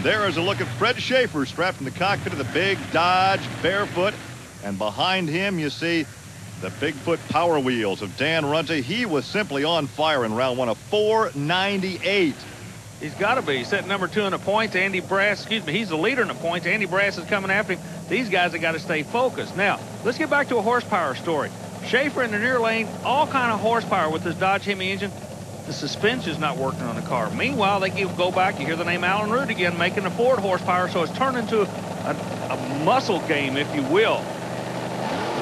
There is a look at Fred Schaefer strapped in the cockpit of the big Dodge barefoot. And behind him, you see the Bigfoot power wheels of Dan Runte. He was simply on fire in round one, of 498. He's got to be. He's set number 2 in the points. Andy Brass, excuse me, he's the leader in the points. Andy Brass is coming after him. These guys have got to stay focused. Now, let's get back to a horsepower story. Schaefer in the near lane, all kind of horsepower with this Dodge Hemi engine. The suspension's not working on the car. Meanwhile, they go back. You hear the name Alan Root again, making the Ford horsepower, so it's turned into a muscle game, if you will.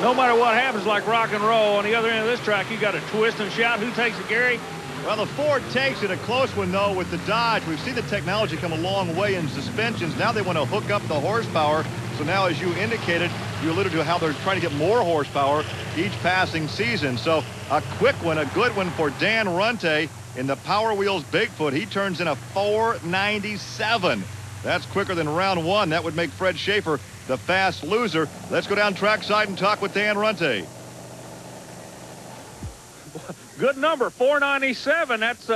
No matter what happens, like rock and roll, on the other end of this track, you got to twist and shout. Who takes it, Gary? Well, the Ford takes it. A close one, though, with the Dodge. We've seen the technology come a long way in suspensions. Now they want to hook up the horsepower. So now, as you indicated, you alluded to how they're trying to get more horsepower each passing season. So a quick one, a good one for Dan Runte in the Power Wheels Bigfoot. He turns in a 497. That's quicker than round one. That would make Fred Schaefer the fast loser. Let's go down trackside and talk with Dan Runte. Good number, 497. That's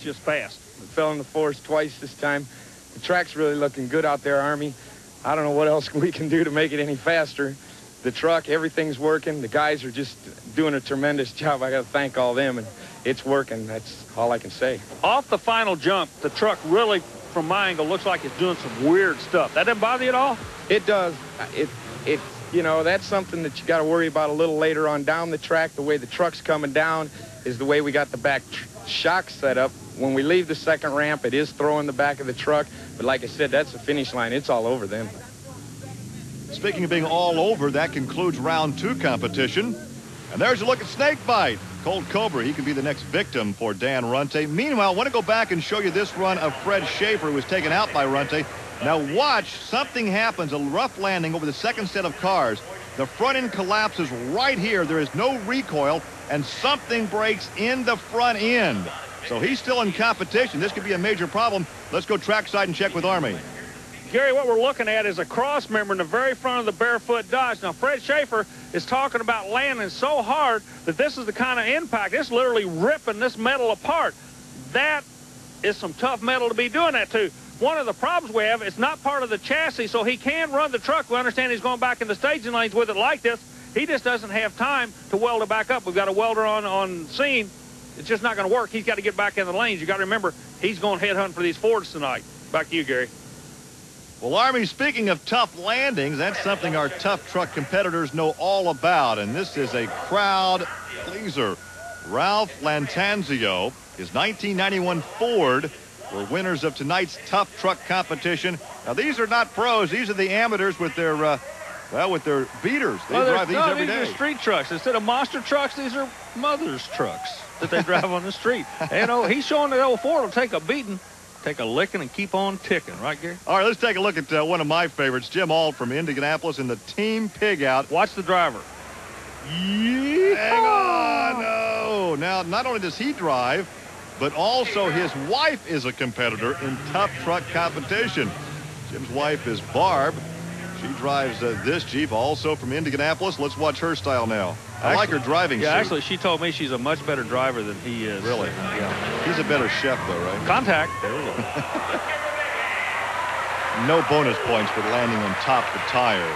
just fast. We fell in the forest twice this time. The track's really looking good out there, Army. I don't know what else we can do to make it any faster. The truck, everything's working. The guys are just doing a tremendous job. I got to thank all them, and it's working. That's all I can say. Off the final jump, the truck really, from my angle, looks like it's doing some weird stuff. That doesn't bother you at all? It does. You know, that's something that you got to worry about a little later on down the track. The way the truck's coming down is the way we got the back shock set up. When we leave the second ramp, it is throwing the back of the truck. But like I said, that's the finish line. It's all over then. Speaking of being all over, that concludes round two competition. And there's a look at Snakebite. Cold Cobra, he could be the next victim for Dan Runte. Meanwhile, I want to go back and show you this run of Fred Schaefer, who was taken out by Runte. Now watch, something happens, a rough landing over the second set of cars. The front end collapses right here. There is no recoil, and something breaks in the front end. So he's still in competition. This could be a major problem. Let's go trackside and check with Army. Gary, what we're looking at is a cross member in the very front of the barefoot Dodge. Now, Fred Schaefer is talking about landing so hard that this is the kind of impact. It's literally ripping this metal apart. That is some tough metal to be doing that to. One of the problems we have, it's not part of the chassis, so he can run the truck. We understand he's going back in the staging lanes with it like this. He just doesn't have time to weld it back up. We've got a welder on scene. It's just not going to work. He's got to get back in the lanes. You got to remember, he's going headhunt for these Fords tonight. Back to you, Gary. Well, Army, speaking of tough landings, that's something our tough truck competitors know all about. And this is a crowd pleaser. Ralph Lantanzio, his 1991 Ford, were winners of tonight's tough truck competition. Now, these are not pros. These are the amateurs with their, with their beaters. They drive these every day. These are street trucks. Instead of monster trucks, these are mother's trucks that they drive on the street. You know, he's showing that old Ford will take a beating, take a licking, and keep on ticking. Right, Gary? All right, let's take a look at one of my favorites, Jim Ault from Indianapolis in the Team Pig Out. Watch the driver. Yeehaw! Hang on, no. Now, not only does he drive, but also his wife is a competitor in tough truck competition. Jim's wife is Barb. She drives this Jeep, also from Indianapolis. Let's watch her style now. I like her driving suit. Actually, she told me she's a much better driver than he is. Really? Yeah. He's a better chef, though, right? Contact. There we go. No bonus points for landing on top of the tire.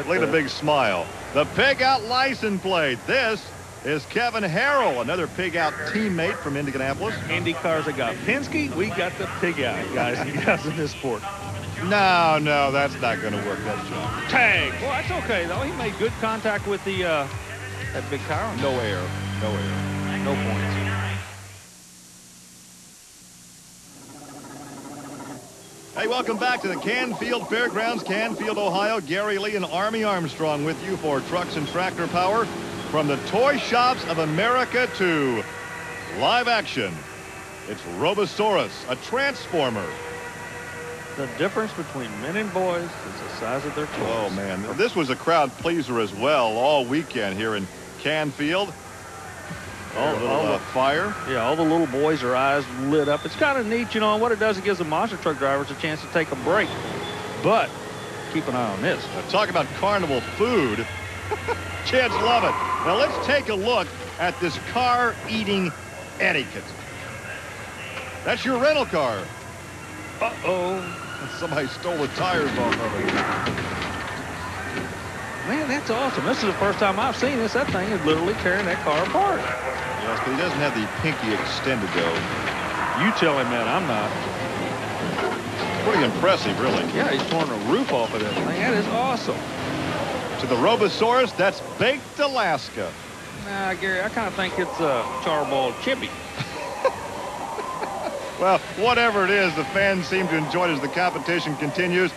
Look at the big smile. The Pig Out license plate. This is Kevin Harrell, another Pig Out teammate from Indianapolis. Indy cars have got Penske. We got the Pig Out guys in this sport. No, that's not going to work. That's John. Tag. Well, that's okay, though. He made good contact with the that big car. No air. No points. Hey, welcome back to the Canfield Fairgrounds, Canfield, Ohio. Gary Lee and Army Armstrong with you for Trucks and Tractor Power. From the toy shops of America to live action, it's Robosaurus, a transformer. The difference between men and boys is the size of their toys. Oh, man. This was a crowd pleaser as well all weekend here in Canfield. All the fire. Yeah, all the little boys, their eyes lit up. It's kind of neat, you know, and what it does, it gives the monster truck drivers a chance to take a break. But keep an eye on this. Now, talk about carnival food. Kids love it. Now, let's take a look at this car eating etiquette. That's your rental car. Uh-oh. Somebody stole the tires off of it. Man, that's awesome. This is the first time I've seen this. That thing is literally tearing that car apart. Yes, but he doesn't have the pinky extended, though. You tell him that. I'm not. Pretty impressive, really. Yeah, he's torn the roof off of this thing. That is awesome. To the Robosaurus, that's baked Alaska. Nah, Gary, I kind of think it's a charballed chippy. Well, whatever it is, the fans seem to enjoy it as the competition continues.